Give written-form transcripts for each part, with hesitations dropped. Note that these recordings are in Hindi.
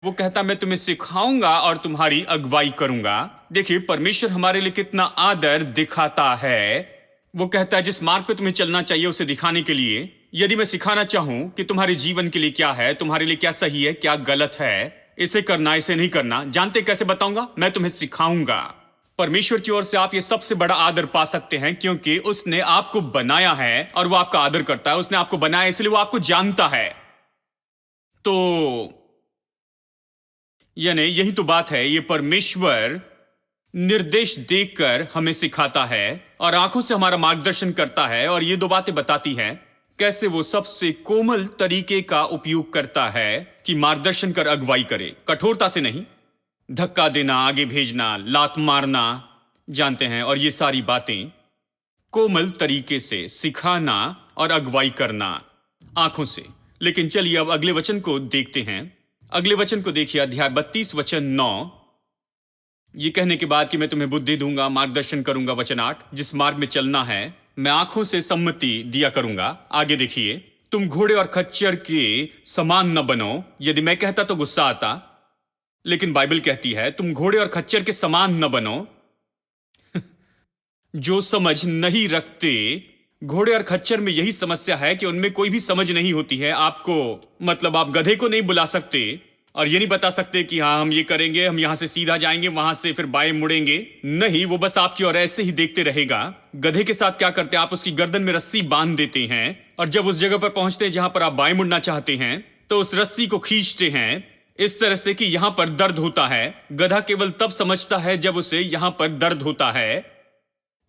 वो कहता मैं तुम्हें सिखाऊंगा और तुम्हारी अगुवाई करूंगा। देखिए परमेश्वर हमारे लिए कितना आदर दिखाता है। वो कहता है जिस मार्ग पे तुम्हें चलना चाहिए उसे दिखाने के लिए। यदि मैं सिखाना चाहूं कि तुम्हारे जीवन के लिए क्या है, तुम्हारे लिए क्या सही है, क्या गलत है, इसे करना इसे नहीं करना, जानते कैसे बताऊंगा? मैं तुम्हें सिखाऊंगा। परमेश्वर की ओर से आप ये सबसे बड़ा आदर पा सकते हैं क्योंकि उसने आपको बनाया है और वो आपका आदर करता है। उसने आपको बनाया इसलिए वो आपको जानता है। तो यानी यही तो बात है, ये परमेश्वर निर्देश देकर हमें सिखाता है और आंखों से हमारा मार्गदर्शन करता है। और ये दो बातें बताती हैं कैसे वो सबसे कोमल तरीके का उपयोग करता है कि मार्गदर्शन कर अगुवाई करे। कठोरता से नहीं, धक्का देना, आगे भेजना, लात मारना, जानते हैं, और ये सारी बातें कोमल तरीके से सिखाना और अगुवाई करना आंखों से। लेकिन चलिए अब अगले वचन को देखते हैं। अगले वचन को देखिए, अध्याय 32 वचन 9। ये कहने के बाद कि मैं तुम्हें बुद्धि दूंगा, मार्गदर्शन करूंगा, वचन 8, जिस मार्ग में चलना है मैं आंखों से सम्मति दिया करूंगा। आगे देखिए, तुम घोड़े और खच्चर के समान न बनो। यदि मैं कहता तो गुस्सा आता, लेकिन बाइबल कहती है तुम घोड़े और खच्चर के समान न बनो। जो समझ नहीं रखते, घोड़े और खच्चर में यही समस्या है कि उनमें कोई भी समझ नहीं होती है। आपको मतलब आप गधे को नहीं बुला सकते और ये नहीं बता सकते कि हाँ हम ये करेंगे, हम यहां से सीधा जाएंगे, वहां से फिर बाएं मुड़ेंगे। नहीं, वो बस आपकी ओर ऐसे ही देखते रहेगा। गधे के साथ क्या करते हैं, आप उसकी गर्दन में रस्सी बांध देते हैं और जब उस जगह पर पहुंचते हैं जहां पर आप बाएं मुड़ना चाहते हैं तो उस रस्सी को खींचते हैं इस तरह से कि यहां पर दर्द होता है। गधा केवल तब समझता है जब उसे यहां पर दर्द होता है,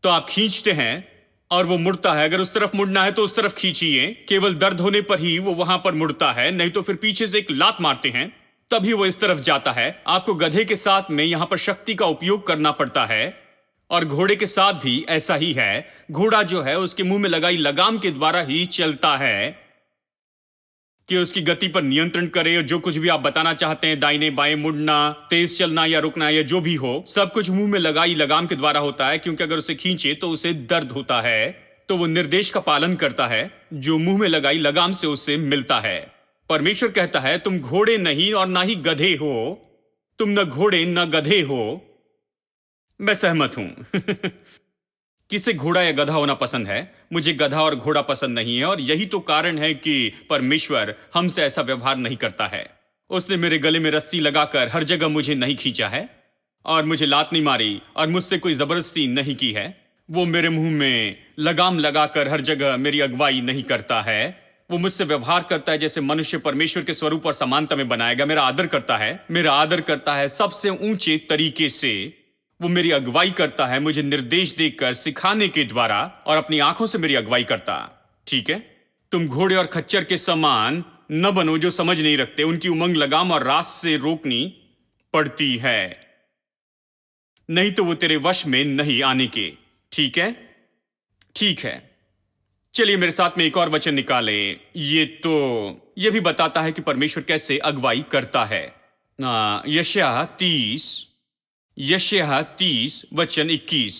तो आप खींचते हैं और वो मुड़ता है। अगर उस तरफ मुड़ना है तो उस तरफ खींचिए, केवल दर्द होने पर ही वो वहां पर मुड़ता है, नहीं तो फिर पीछे से एक लात मारते हैं तभी वो इस तरफ जाता है। आपको गधे के साथ में यहां पर शक्ति का उपयोग करना पड़ता है और घोड़े के साथ भी ऐसा ही है। घोड़ा जो है उसके मुंह में लगाई लगाम के द्वारा ही चलता है कि उसकी गति पर नियंत्रण करे। और जो कुछ भी आप बताना चाहते हैं, दाहिने बाएं मुड़ना, तेज चलना या रुकना या जो भी हो, सब कुछ मुंह में लगाई लगाम के द्वारा होता है, क्योंकि अगर उसे खींचे तो उसे दर्द होता है। तो वो निर्देश का पालन करता है जो मुंह में लगाई लगाम से उसे मिलता है। परमेश्वर कहता है तुम घोड़े नहीं और ना ही गधे हो, तुम न घोड़े न गधे हो। मैं सहमत हूं। किसे घोड़ा या गधा होना पसंद है? मुझे गधा और घोड़ा पसंद नहीं है और यही तो कारण है कि परमेश्वर हमसे ऐसा व्यवहार नहीं करता है। उसने मेरे गले में रस्सी लगाकर हर जगह मुझे नहीं खींचा है और मुझे लात नहीं मारी और मुझसे कोई जबरदस्ती नहीं की है। वो मेरे मुंह में लगाम लगाकर हर जगह मेरी अगुवाई नहीं करता है। वो मुझसे व्यवहार करता है जैसे मनुष्य परमेश्वर के स्वरूप और समानता में बनाएगा। मेरा आदर करता है, मेरा आदर करता है सबसे ऊंचे तरीके से। वो मेरी अगुवाई करता है मुझे निर्देश देकर, सिखाने के द्वारा, और अपनी आंखों से मेरी अगुवाई करता। ठीक है, तुम घोड़े और खच्चर के समान न बनो जो समझ नहीं रखते। उनकी उमंग लगाम और रास से रोकनी पड़ती है, नहीं तो वो तेरे वश में नहीं आने के। ठीक है, ठीक है। चलिए मेरे साथ में एक और वचन निकाले। ये भी बताता है कि परमेश्वर कैसे अगुवाई करता है। यशायाह 30 वचन 21।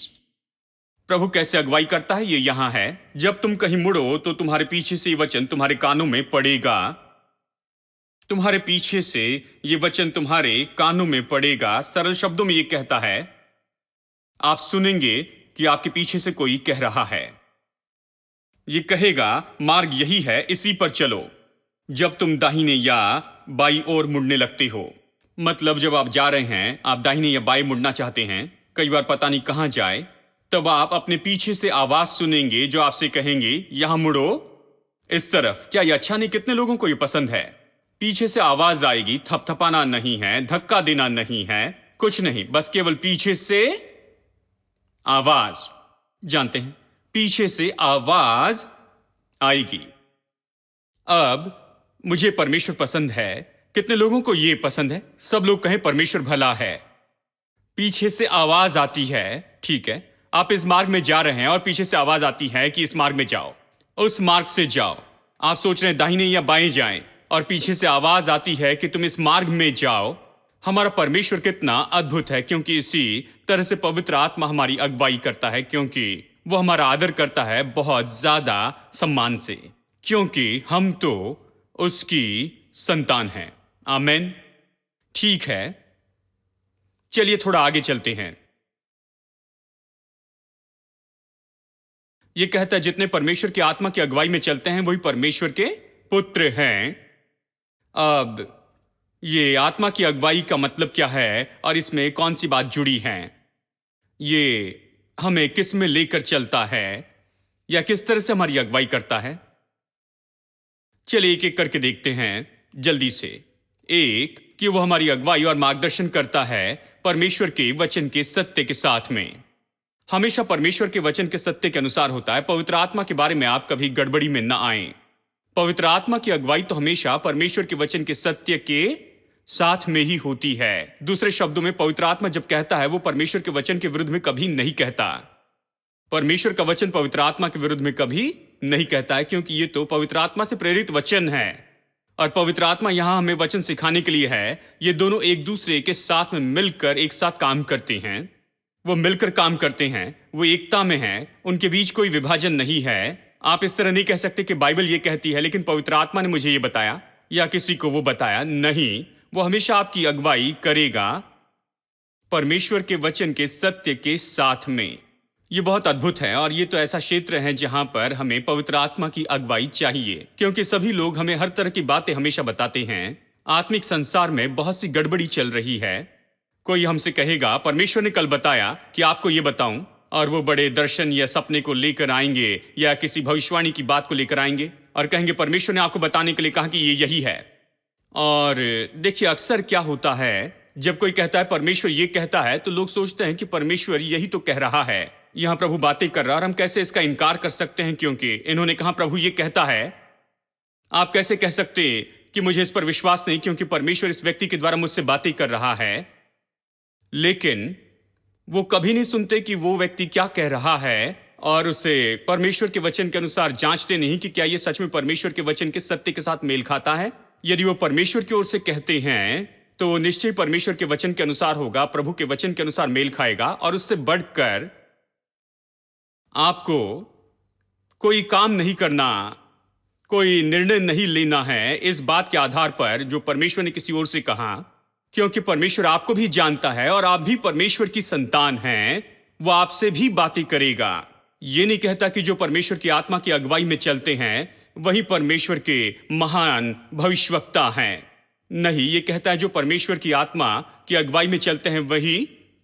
प्रभु कैसे अगुवाई करता है ये यहां है। जब तुम कहीं मुड़ो तो तुम्हारे पीछे से ये वचन तुम्हारे कानों में पड़ेगा। तुम्हारे पीछे से ये वचन तुम्हारे कानों में पड़ेगा। सरल शब्दों में ये कहता है आप सुनेंगे कि आपके पीछे से कोई कह रहा है। ये कहेगा मार्ग यही है, इसी पर चलो। जब तुम दाहिने या बाई ओर मुड़ने लगते हो, मतलब जब आप जा रहे हैं, आप दाहिने या बाएं मुड़ना चाहते हैं, कई बार पता नहीं कहां जाए, तब आप अपने पीछे से आवाज सुनेंगे जो आपसे कहेंगे यहां मुड़ो, इस तरफ। क्या यह अच्छा नहीं? कितने लोगों को यह पसंद है? पीछे से आवाज आएगी, थपथपाना नहीं है, धक्का देना नहीं है, कुछ नहीं, बस केवल पीछे से आवाज। जानते हैं, पीछे से आवाज आएगी। अब मुझे परमेश्वर पसंद है। कितने लोगों को यह पसंद है? सब लोग कहें परमेश्वर भला है। पीछे से आवाज आती है, ठीक है, आप इस मार्ग में जा रहे हैं और पीछे से आवाज आती है कि इस मार्ग में जाओ, उस मार्ग से जाओ। आप सोच रहे हैं दाहिने या बाएं जाएं और पीछे से आवाज आती है कि तुम इस मार्ग में जाओ। हमारा परमेश्वर कितना अद्भुत है, क्योंकि इसी तरह से पवित्र आत्मा हमारी अगुवाई करता है, क्योंकि वो हमारा आदर करता है बहुत ज्यादा सम्मान से, क्योंकि हम तो उसकी संतान हैं। आमेन। ठीक है, चलिए थोड़ा आगे चलते हैं। यह कहता है जितने परमेश्वर की आत्मा की अगुवाई में चलते हैं वही परमेश्वर के पुत्र हैं। अब ये आत्मा की अगुवाई का मतलब क्या है और इसमें कौन सी बात जुड़ी है? ये हमें किस में लेकर चलता है या किस तरह से हमारी अगुवाई करता है? चलिए एक एक करके देखते हैं जल्दी से। एक, कि वो हमारी अगुवाई और मार्गदर्शन करता है परमेश्वर के वचन के सत्य के साथ में। हमेशा परमेश्वर के वचन के सत्य के अनुसार होता है। पवित्र आत्मा के बारे में आप कभी गड़बड़ी में न आए। पवित्र आत्मा की अगुवाई तो हमेशा परमेश्वर के वचन के सत्य के साथ में ही होती है। दूसरे शब्दों में, पवित्र आत्मा जब कहता है वो परमेश्वर के वचन के विरुद्ध में कभी नहीं कहता। परमेश्वर का वचन पवित्र आत्मा के विरुद्ध में कभी नहीं कहता है, क्योंकि ये तो पवित्र आत्मा से प्रेरित वचन है और पवित्र आत्मा यहां हमें वचन सिखाने के लिए है। ये दोनों एक दूसरे के साथ में मिलकर एक साथ काम करते हैं। वो मिलकर काम करते हैं, वो एकता में हैं, उनके बीच कोई विभाजन नहीं है। आप इस तरह नहीं कह सकते कि बाइबल ये कहती है लेकिन पवित्र आत्मा ने मुझे ये बताया या किसी को वो बताया। नहीं, वो हमेशा आपकी अगुवाई करेगा परमेश्वर के वचन के सत्य के साथ में। ये बहुत अद्भुत है और ये तो ऐसा क्षेत्र है जहां पर हमें पवित्र आत्मा की अगुवाई चाहिए, क्योंकि सभी लोग हमें हर तरह की बातें हमेशा बताते हैं। आत्मिक संसार में बहुत सी गड़बड़ी चल रही है। कोई हमसे कहेगा परमेश्वर ने कल बताया कि आपको ये बताऊं, और वो बड़े दर्शन या सपने को लेकर आएंगे या किसी भविष्यवाणी की बात को लेकर आएंगे और कहेंगे परमेश्वर ने आपको बताने के लिए कहा कि ये यही है। और देखिए अक्सर क्या होता है, जब कोई कहता है परमेश्वर ये कहता है तो लोग सोचते हैं कि परमेश्वर यही तो कह रहा है, यहां प्रभु बातें कर रहा है और हम कैसे इसका इनकार कर सकते हैं क्योंकि इन्होंने कहा प्रभु ये कहता है। आप कैसे कह सकते कि मुझे इस पर विश्वास नहीं क्योंकि परमेश्वर इस व्यक्ति के द्वारा मुझसे बातें कर रहा है। लेकिन वो कभी नहीं सुनते कि वो व्यक्ति क्या कह रहा है और उसे परमेश्वर के वचन के अनुसार जांचते नहीं कि क्या ये सच में परमेश्वर के वचन के सत्य के साथ मेल खाता है। यदि वो परमेश्वर की ओर से कहते हैं तो वो निश्चय परमेश्वर के वचन के अनुसार होगा, प्रभु के वचन के अनुसार मेल खाएगा। और उससे बढ़कर आपको कोई काम नहीं करना, कोई निर्णय नहीं लेना है इस बात के आधार पर जो परमेश्वर ने किसी और से कहा, क्योंकि परमेश्वर आपको भी जानता है और आप भी परमेश्वर की संतान हैं। वो आपसे भी बातें करेगा। ये नहीं कहता कि जो परमेश्वर की आत्मा की अगुवाई में चलते हैं वही परमेश्वर के महान भविष्यवक्ता हैं। नहीं, ये कहता है जो परमेश्वर की आत्मा की अगुवाई में चलते हैं वही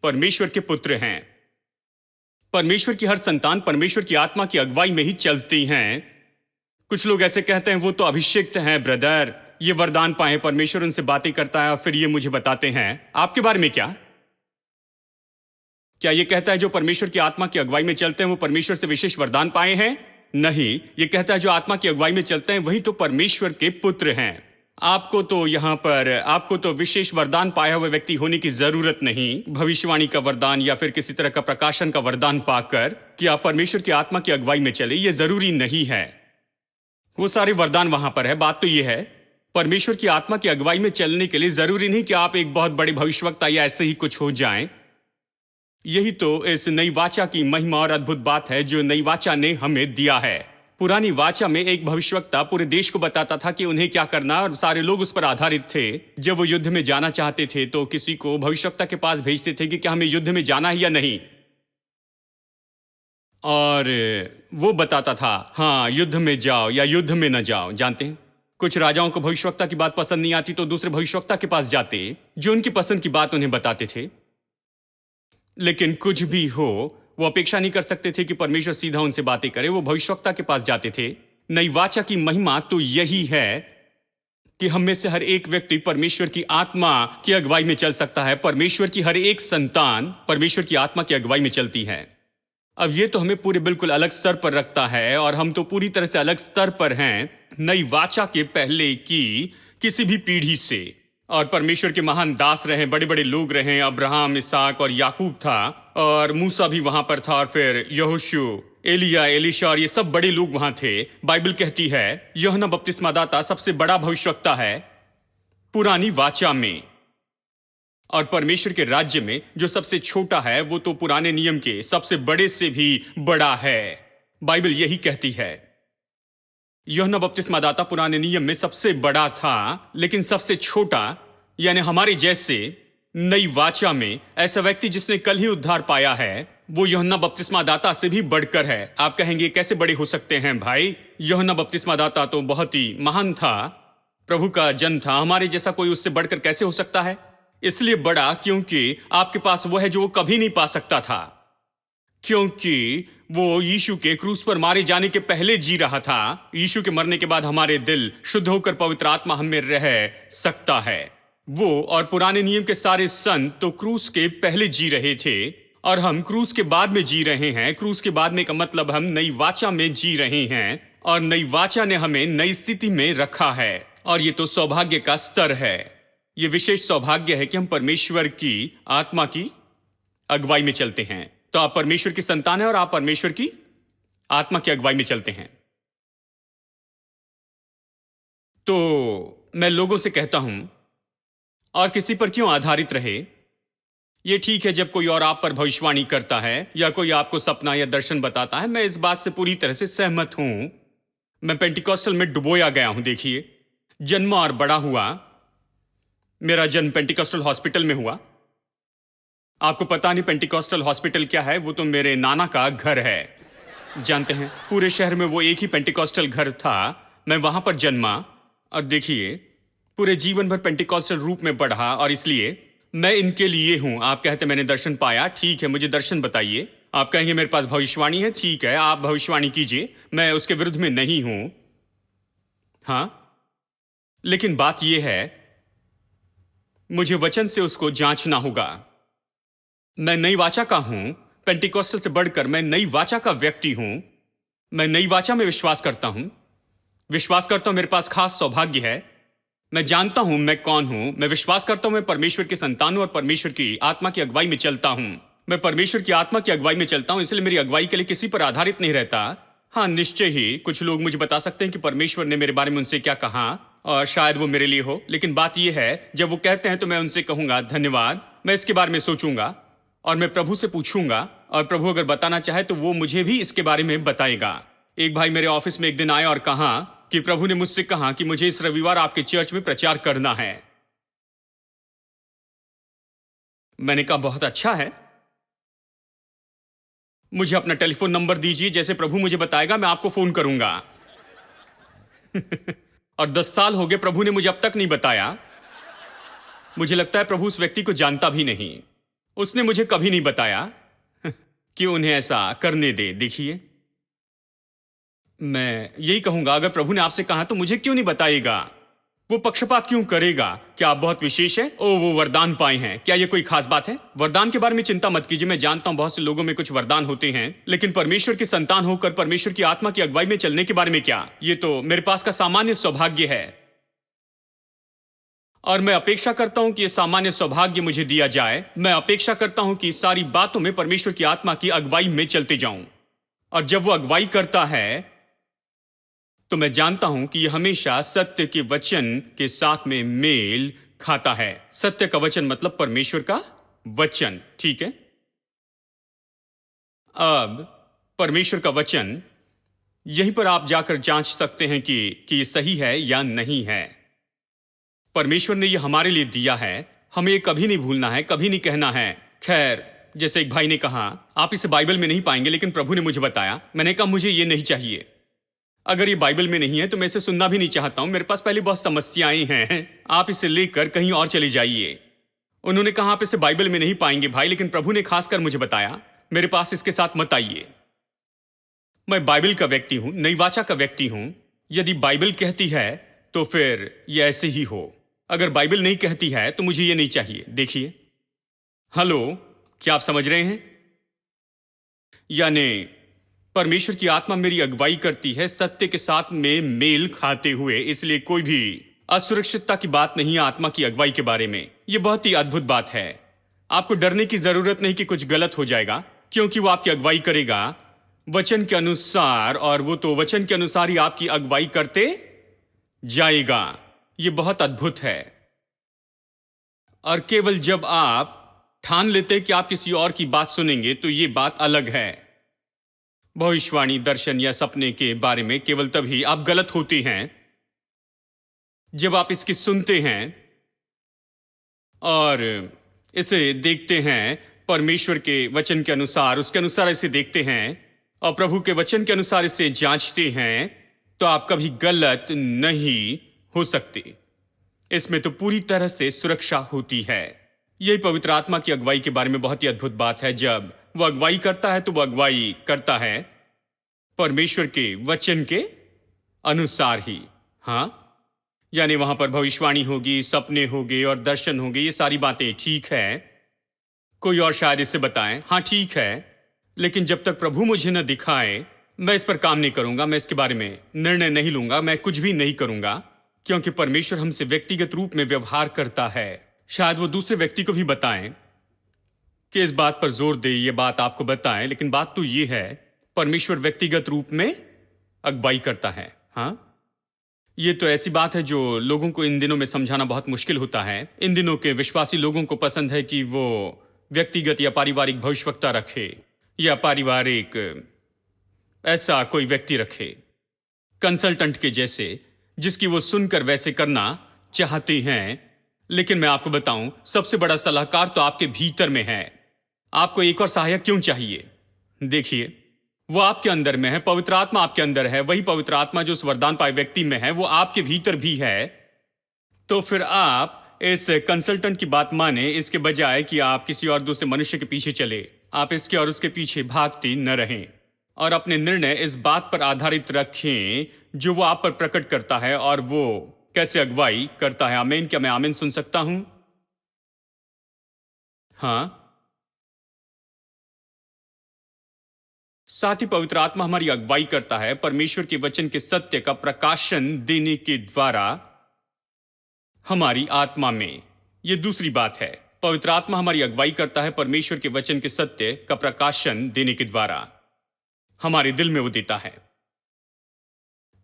परमेश्वर के पुत्र हैं। परमेश्वर की हर संतान परमेश्वर की आत्मा की अगुवाई में ही चलती हैं। कुछ लोग ऐसे कहते हैं वो तो अभिषिक्त हैं ब्रदर, ये वरदान पाए, परमेश्वर उनसे बातें करता है और फिर ये मुझे बताते हैं। आपके बारे में क्या ये कहता है जो परमेश्वर की आत्मा की अगुवाई में चलते हैं वो परमेश्वर से विशेष वरदान पाए हैं? नहीं, ये कहता है जो आत्मा की अगुवाई में चलते हैं वही तो परमेश्वर के पुत्र हैं। आपको तो विशेष वरदान पाया हुआ व्यक्ति होने की जरूरत नहीं, भविष्यवाणी का वरदान या फिर किसी तरह का प्रकाशन का वरदान पाकर कि आप परमेश्वर की आत्मा की अगुवाई में चले, ये जरूरी नहीं है। वो सारे वरदान वहां पर है। बात तो ये है परमेश्वर की आत्मा की अगुवाई में चलने के लिए जरूरी नहीं कि आप एक बहुत बड़े भविष्यवक्ता या ऐसे ही कुछ हो जाएं। यही तो इस नई वाचा की महिमा और अद्भुत बात है जो नई वाचा ने हमें दिया है। पुरानी वाचा में एक भविष्यवक्ता पूरे देश को बताता था कि उन्हें क्या करना, और सारे लोग उस पर आधारित थे। जब वो युद्ध में जाना चाहते थे तो किसी को भविष्यवक्ता के पास भेजते थे कि क्या हमें युद्ध में जाना है या नहीं, और वो बताता था हाँ युद्ध में जाओ या युद्ध में न जाओ। जानते हैं कुछ राजाओं को भविष्यवक्ता की बात पसंद नहीं आती तो दूसरे भविष्यवक्ता के पास जाते जो उनकी पसंद की बात उन्हें बताते थे। लेकिन कुछ भी हो, वो अपेक्षा नहीं कर सकते थे कि परमेश्वर सीधा उनसे बातें करे, वो भविष्यवक्ता के पास जाते थे। नई वाचा की महिमा तो यही है कि हम में से हर एक व्यक्ति परमेश्वर की आत्मा की अगुवाई में चल सकता है। परमेश्वर की हर एक संतान परमेश्वर की आत्मा की अगुवाई में चलती है। अब ये तो हमें पूरे बिल्कुल अलग स्तर पर रखता है और हम तो पूरी तरह से अलग स्तर पर हैं नई वाचा के पहले की किसी भी पीढ़ी से। और परमेश्वर के महान दास रहे, बड़े बड़े लोग रहे, अब्राहम, इसहाक और याकूब था, और मूसा भी वहां पर था, और फिर यहोशू, एलिया, एलीशा और ये सब बड़े लोग वहां थे। बाइबल कहती है यूहन्ना बपतिस्मादाता सबसे बड़ा भविष्यवक्ता है पुरानी वाचा में, और परमेश्वर के राज्य में जो सबसे छोटा है वो तो पुराने नियम के सबसे बड़े से भी बड़ा है। बाइबल यही कहती है। यूहन्ना बपतिस्मादाता पुराने नियम में सबसे बड़ा था लेकिन सबसे छोटा यानी हमारे जैसे नई वाचा में ऐसा व्यक्ति जिसने कल ही उद्धार पाया है, वो यूहन्ना बपतिस्मा दाता से भी बढ़कर है। आप कहेंगे कैसे बड़े हो सकते हैं भाई? यूहन्ना बपतिस्मा दाता तो बहुत ही महान था, प्रभु का जन था, हमारे जैसा कोई उससे बढ़कर कैसे हो सकता है? इसलिए बड़ा क्योंकि आपके पास वो है जो वो कभी नहीं पा सकता था, क्योंकि वो यीशु के क्रूस पर मारे जाने के पहले जी रहा था। यीशु के मरने के बाद हमारे दिल शुद्ध होकर पवित्र आत्मा हम में रह सकता है। वो और पुराने नियम के सारे संत तो क्रूस के पहले जी रहे थे और हम क्रूस के बाद में जी रहे हैं। क्रूस के बाद में का मतलब हम नई वाचा में जी रहे हैं और नई वाचा ने हमें नई स्थिति में रखा है। और ये तो सौभाग्य का स्तर है। ये विशेष सौभाग्य है कि हम परमेश्वर की आत्मा की अगुवाई में चलते हैं। तो आप परमेश्वर की संतान हैं और आप परमेश्वर की आत्मा की अगुवाई में चलते हैं। तो मैं लोगों से कहता हूं, और किसी पर क्यों आधारित रहे? ये ठीक है जब कोई और आप पर भविष्यवाणी करता है या कोई आपको सपना या दर्शन बताता है, मैं इस बात से पूरी तरह से सहमत हूं। मैं पेंटिकॉस्टल में डुबोया गया हूं। देखिए, जन्मा और बड़ा हुआ। मेरा जन्म पेंटिकॉस्टल हॉस्पिटल में हुआ। आपको पता नहीं पेंटिकॉस्टल हॉस्पिटल क्या है? वो तो मेरे नाना का घर है। जानते हैं, पूरे शहर में वो एक ही पेंटिकॉस्टल घर था। मैं वहां पर जन्मा और देखिए पूरे जीवन भर पेंटिकॉस्टल रूप में बढ़ा और इसलिए मैं इनके लिए हूं। आप कहते मैंने दर्शन पाया, ठीक है, मुझे दर्शन बताइए। आप कहेंगे मेरे पास भविष्यवाणी है, ठीक है, आप भविष्यवाणी कीजिए, मैं उसके विरुद्ध में नहीं हूं। हां, लेकिन बात यह है मुझे वचन से उसको जांचना होगा। मैं नई वाचा का हूं, पेंटिकॉस्टल से बढ़कर मैं नई वाचा का व्यक्ति हूं। मैं नई वाचा में विश्वास करता हूं मेरे पास खास सौभाग्य है। मैं जानता हूं मैं कौन हूं। मैं विश्वास करता हूं मैं परमेश्वर की संतान हूं और परमेश्वर की आत्मा की अगुवाई में चलता हूं। मैं परमेश्वर की आत्मा की अगुवाई में चलता हूं, इसलिए मेरी अगुवाई के लिए किसी पर आधारित नहीं रहता। हाँ, निश्चय ही कुछ लोग मुझे बता सकते हैं कि परमेश्वर ने मेरे बारे में उनसे क्या कहा और शायद वो मेरे लिए हो, लेकिन बात यह है जब वो कहते हैं तो मैं उनसे कहूंगा धन्यवाद, मैं इसके बारे में सोचूंगा और मैं प्रभु से पूछूंगा और प्रभु अगर बताना चाहे तो वो मुझे भी इसके बारे में बताएगा। एक भाई मेरे ऑफिस में एक दिन आए और कहा कि प्रभु ने मुझसे कहा कि मुझे इस रविवार आपके चर्च में प्रचार करना है। मैंने कहा बहुत अच्छा है, मुझे अपना टेलीफोन नंबर दीजिए, जैसे प्रभु मुझे बताएगा मैं आपको फोन करूंगा। और 10 साल हो गए, प्रभु ने मुझे अब तक नहीं बताया। मुझे लगता है प्रभु उस व्यक्ति को जानता भी नहीं। उसने मुझे कभी नहीं बताया कि उन्हें ऐसा करने दे। देखिए, मैं यही कहूंगा अगर प्रभु ने आपसे कहा तो मुझे क्यों नहीं बताएगा? वो पक्षपात क्यों करेगा? क्या आप बहुत विशेष है? ओ, वो वरदान पाए हैं, क्या ये कोई खास बात है? वरदान के बारे में चिंता मत कीजिए। मैं जानता हूं बहुत से लोगों में कुछ वरदान होते हैं, लेकिन परमेश्वर की संतान होकर परमेश्वर की आत्मा की अगुवाई में चलने के बारे में क्या? ये तो मेरे पास का सामान्य सौभाग्य है और मैं अपेक्षा करता हूं कि यह सामान्य सौभाग्य मुझे दिया जाए। मैं अपेक्षा करता हूं कि सारी बातों में परमेश्वर की आत्मा की अगुवाई में चलते जाऊं और जब वो अगुवाई करता है तो मैं जानता हूं कि यह हमेशा सत्य के वचन के साथ में मेल खाता है। सत्य का वचन मतलब परमेश्वर का वचन, ठीक है? अब परमेश्वर का वचन, यहीं पर आप जाकर जांच सकते हैं कि यह सही है या नहीं है। परमेश्वर ने यह हमारे लिए दिया है, हमें ये कभी नहीं भूलना है, कभी नहीं कहना है। खैर, जैसे एक भाई ने कहा आप इसे बाइबल में नहीं पाएंगे, लेकिन प्रभु ने मुझे बताया। मैंने कहा मुझे ये नहीं चाहिए। अगर ये बाइबल में नहीं है तो मैं इसे सुनना भी नहीं चाहता हूं। मेरे पास पहले बहुत समस्याएं हैं, आप इसे लेकर कहीं और चले जाइए। उन्होंने कहा आप इसे बाइबल में नहीं पाएंगे भाई, लेकिन प्रभु ने खासकर मुझे बताया मेरे पास इसके साथ मत आइए। मैं बाइबल का व्यक्ति हूं, नई वाचा का व्यक्ति हूं। यदि बाइबल कहती है तो फिर यह ऐसे ही हो। अगर बाइबल नहीं कहती है तो मुझे यह नहीं चाहिए। देखिए, हेलो, क्या आप समझ रहे हैं? यानी परमेश्वर की आत्मा मेरी अगुवाई करती है सत्य के साथ में मेल खाते हुए, इसलिए कोई भी असुरक्षितता की बात नहीं है आत्मा की अगुवाई के बारे में। यह बहुत ही अद्भुत बात है। आपको डरने की जरूरत नहीं कि कुछ गलत हो जाएगा, क्योंकि वो आपकी अगुवाई करेगा वचन के अनुसार और वो तो वचन के अनुसार ही आपकी अगुवाई करते जाएगा। यह बहुत अद्भुत है। और केवल जब आप ठान लेते कि आप किसी और की बात सुनेंगे तो यह बात अलग है। भविष्यवाणी, दर्शन या सपने के बारे में केवल तभी आप गलत होते हैं जब आप इसकी सुनते हैं और इसे देखते हैं परमेश्वर के वचन के अनुसार, उसके अनुसार इसे देखते हैं और प्रभु के वचन के अनुसार इसे जांचते हैं, तो आप कभी गलत नहीं हो सकते। इसमें तो पूरी तरह से सुरक्षा होती है। यही पवित्र आत्मा की अगुवाई के बारे में बहुत ही अद्भुत बात है। जब वह अगुवाई करता है तो वह अगुवाई करता है परमेश्वर के वचन के अनुसार ही। हाँ, यानी वहां पर भविष्यवाणी होगी, सपने होंगे और दर्शन होंगे, ये सारी बातें ठीक है। कोई और शायद इसे बताएं, हाँ ठीक है, लेकिन जब तक प्रभु मुझे न दिखाए मैं इस पर काम नहीं करूंगा, मैं इसके बारे में निर्णय नहीं लूंगा, मैं कुछ भी नहीं करूंगा, क्योंकि परमेश्वर हमसे व्यक्तिगत रूप में व्यवहार करता है। शायद वो दूसरे व्यक्ति को भी बताएं कि इस बात पर जोर दे, ये बात आपको बताएं, लेकिन बात तो ये है परमेश्वर व्यक्तिगत रूप में अगुवाई करता है। हाँ, ये तो ऐसी बात है जो लोगों को इन दिनों में समझाना बहुत मुश्किल होता है। इन दिनों के विश्वासी लोगों को पसंद है कि वो व्यक्तिगत या पारिवारिक भविष्यवक्ता रखे या पारिवारिक ऐसा कोई व्यक्ति रखे, कंसल्टेंट के जैसे, जिसकी वो सुनकर वैसे करना चाहते हैं। लेकिन मैं आपको बताऊं, सबसे बड़ा सलाहकार तो आपके भीतर में है। आपको एक और सहायक क्यों चाहिए? देखिए, वो आपके अंदर में है, पवित्र आत्मा आपके अंदर है। वही पवित्र आत्मा जो उस वरदान पाए व्यक्ति में है वो आपके भीतर भी है। तो फिर आप इस कंसल्टेंट की बात माने, इसके बजाय कि आप किसी और दूसरे मनुष्य के पीछे चले। आप इसके और उसके पीछे भागते न रहें और अपने निर्णय इस बात पर आधारित रखें जो वो आप पर प्रकट करता है और वो कैसे अगुवाई करता है। आमीन। क्या मैं आमीन सुन सकता हूं? हाँ, साथ ही पवित्र आत्मा हमारी अगुवाई करता है परमेश्वर के वचन के सत्य का प्रकाशन देने के द्वारा हमारी आत्मा में। यह दूसरी बात है, पवित्र आत्मा हमारी अगुवाई करता है परमेश्वर के वचन के सत्य का प्रकाशन देने के द्वारा हमारे दिल में वो देता है।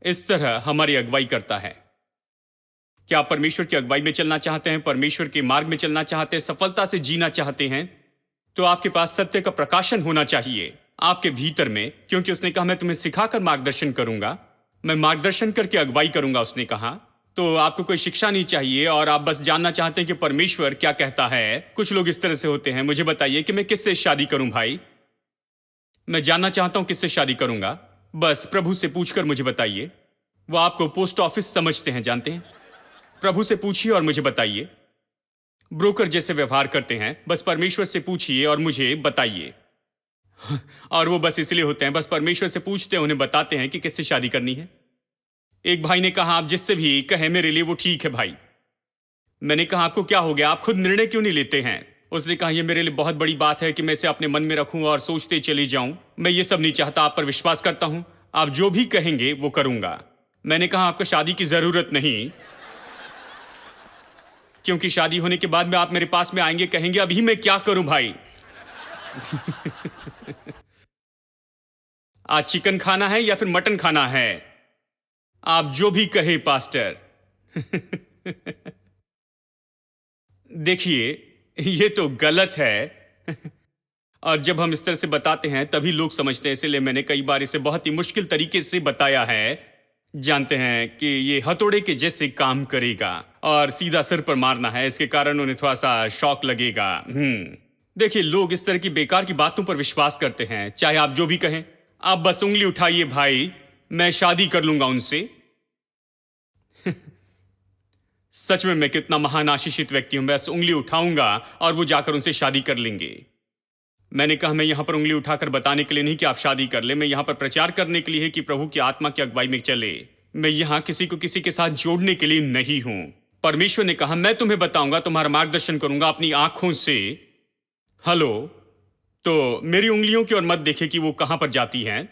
इस तरह हमारी अगुवाई करता है। क्या आप परमेश्वर की अगुवाई में चलना चाहते हैं, परमेश्वर के मार्ग में चलना चाहते हैं, सफलता से जीना चाहते हैं, तो आपके पास सत्य का प्रकाशन होना चाहिए आपके भीतर में, क्योंकि उसने कहा मैं तुम्हें सिखाकर मार्गदर्शन करूंगा, मैं मार्गदर्शन करके अगुवाई करूंगा, उसने कहा। तो आपको कोई शिक्षा नहीं चाहिए और आप बस जानना चाहते हैं कि परमेश्वर क्या कहता है। कुछ लोग इस तरह से होते हैं, मुझे बताइए कि मैं किससे शादी करूं भाई, मैं जानना चाहता हूं किससे शादी करूंगा, बस प्रभु से पूछकर मुझे बताइए। वो आपको पोस्ट ऑफिस समझते हैं, जानते हैं। प्रभु से पूछिए और मुझे बताइए। ब्रोकर जैसे व्यवहार करते हैं, बस परमेश्वर से पूछिए और मुझे बताइए। और वो बस इसलिए होते हैं, बस परमेश्वर से पूछते हैं, उन्हें बताते हैं कि किससे शादी करनी है। एक भाई ने कहा आप जिससे भी कहे मेरे लिए वो ठीक है भाई। मैंने कहा आपको क्या हो गया, आप खुद निर्णय क्यों नहीं लेते हैं? उसने कहा ये मेरे लिए बहुत बड़ी बात है कि मैं इसे अपने मन में रखूं और सोचते चली जाऊं। मैं ये सब नहीं चाहता, आप पर विश्वास करता हूं, आप जो भी कहेंगे वो करूंगा। मैंने कहा आपको शादी की जरूरत नहीं, क्योंकि शादी होने के बाद में आप मेरे पास में आएंगे, कहेंगे अभी मैं क्या करूं भाई। आज चिकन खाना है या फिर मटन खाना है, आप जो भी कहे पास्टर। देखिए, ये तो गलत है। और जब हम इस तरह से बताते हैं तभी लोग समझते हैं, इसलिए मैंने कई बार इसे बहुत ही मुश्किल तरीके से बताया है। जानते हैं कि ये हथौड़े के जैसे काम करेगा और सीधा सिर पर मारना है, इसके कारण उन्हें थोड़ा सा शॉक लगेगा। देखिए, लोग इस तरह की बेकार की बातों पर विश्वास करते हैं, चाहे आप जो भी कहें। आप बस उंगली उठाइए भाई, मैं शादी कर लूंगा उनसे। सच में मैं कितना महान आशीषित व्यक्ति हूं, बस उंगली उठाऊंगा और वो जाकर उनसे शादी कर लेंगे। मैंने कहा मैं यहां पर उंगली उठाकर बताने के लिए नहीं कि आप शादी कर ले, मैं यहां पर प्रचार करने के लिए है कि प्रभु की आत्मा की अगुवाई में चले। मैं यहां किसी को किसी के साथ जोड़ने के लिए नहीं हूं। परमेश्वर ने कहा मैं तुम्हें बताऊंगा, तुम्हारा मार्गदर्शन करूंगा अपनी आंखों से। हेलो, तो मेरी उंगलियों की ओर मत देखे कि वो कहां पर जाती हैं।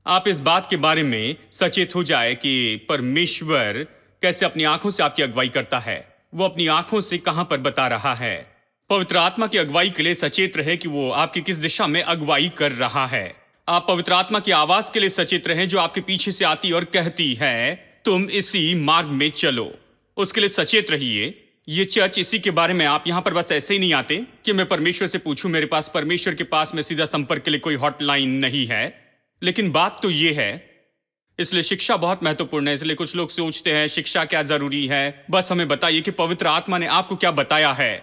आप इस बात के बारे में सचेत हो जाए कि परमेश्वर कैसे अपनी आंखों से आपकी अगुवाई करता है, वो अपनी आंखों से कहां पर बता रहा है। पवित्र आत्मा की अगुवाई के लिए सचेत रहे कि वो आपकी किस दिशा में अगुवाई कर रहा है। आप पवित्र आत्मा की आवाज के लिए सचेत रहें जो आपके पीछे से आती और कहती है तुम इसी मार्ग में चलो, उसके लिए सचेत रहिए। ये चर्च इसी के बारे में, आप यहां पर बस ऐसे ही नहीं आते कि मैं परमेश्वर से पूछूं। मेरे पास परमेश्वर के पास में सीधा संपर्क के लिए कोई हॉटलाइन नहीं है, लेकिन बात तो ये है, इसलिए शिक्षा बहुत महत्वपूर्ण है। इसलिए कुछ लोग सोचते हैं शिक्षा क्या जरूरी है, बस हमें बताइए कि पवित्र आत्मा ने आपको क्या बताया है।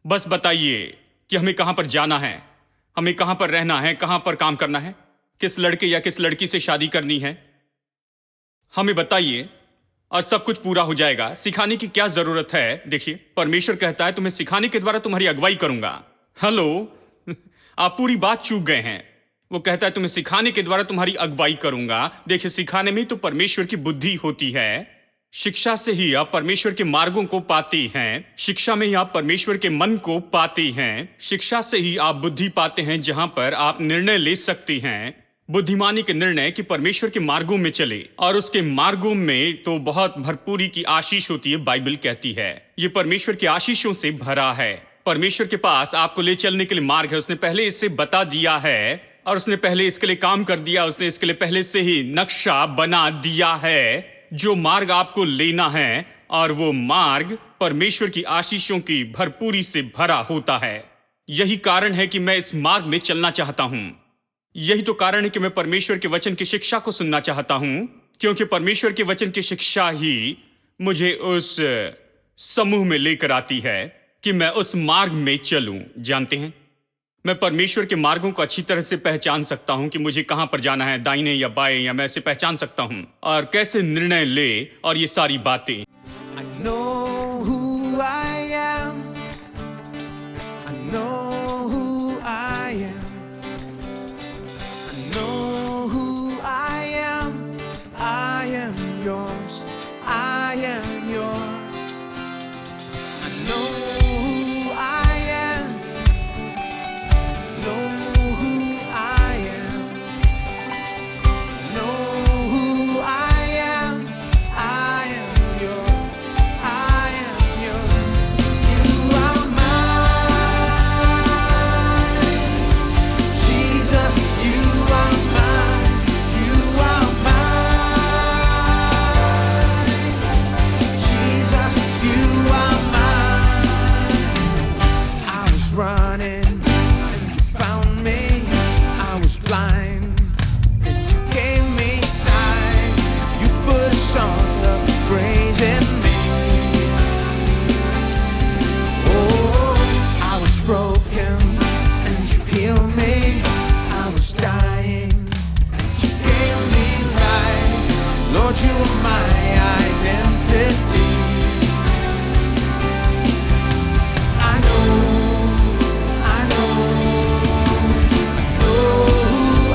बस बताइए कि हमें कहां पर जाना है, हमें कहां पर रहना है, कहां पर काम करना है, किस लड़के या किस लड़की से शादी करनी है, हमें बताइए और सब कुछ पूरा हो जाएगा। सिखाने की क्या जरूरत है? देखिए, परमेश्वर कहता है तुम्हें सिखाने के द्वारा तुम्हारी अगुवाई करूंगा। हेलो, आप पूरी बात चूक गए हैं। वो कहता है तुम्हें सिखाने के द्वारा तुम्हारी अगुवाई करूंगा। देखिए, सिखाने में तो परमेश्वर की बुद्धि होती है। शिक्षा से ही आप परमेश्वर के मार्गों को पाते हैं, शिक्षा में ही आप परमेश्वर के मन को पाते हैं, शिक्षा से ही आप बुद्धि पाते हैं जहां पर आप निर्णय ले सकते हैं, बुद्धिमानी के निर्णय कि परमेश्वर के मार्गों में चले। और उसके मार्गों में तो बहुत भरपूरी की आशीष होती है, बाइबल कहती है। ये परमेश्वर की आशीषों से भरा है। परमेश्वर के पास आपको ले चलने के लिए मार्ग है। उसने पहले इससे बता दिया है और उसने पहले इसके लिए काम कर दिया। उसने इसके लिए पहले से ही नक्शा बना दिया है जो मार्ग आपको लेना है, और वो मार्ग परमेश्वर की आशीषों की भरपूरी से भरा होता है। यही कारण है कि मैं इस मार्ग में चलना चाहता हूं। यही तो कारण है कि मैं परमेश्वर के वचन की शिक्षा को सुनना चाहता हूं, क्योंकि परमेश्वर के वचन की शिक्षा ही मुझे उस समूह में लेकर आती है कि मैं उस मार्ग में चलूं। जानते हैं, मैं परमेश्वर के मार्गों को अच्छी तरह से पहचान सकता हूं कि मुझे कहां पर जाना है, दाहिने या बाएं, या मैं इसे पहचान सकता हूं और कैसे निर्णय ले, और ये सारी बातें। I know who I am. I know who I am. I know who I am. I am yours. I am yours. I know who I am. Know who I am. Know who I am. I am yours. I am yours. You are mine. Jesus, you are mine. You are mine. Jesus, you are mine. I was running and you found me. I was blind and you gave me sight. You put a song of praise in me. Oh, I was broken and you healed me. I was dying and you gave me life. Lord, you are my identity. I know who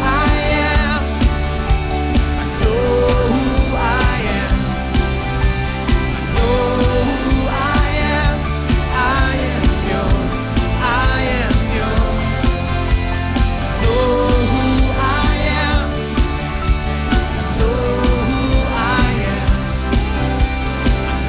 I am. I know who I am. I know who I am. I am yours. I am yours. I know who I am. I know who I am. I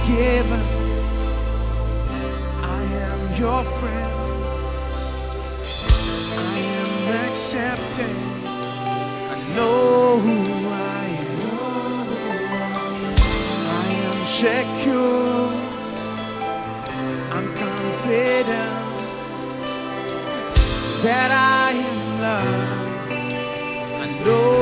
forgiven. I am your friend. I am accepted. I know who I am. I am secure. I'm confident that I am loved. I know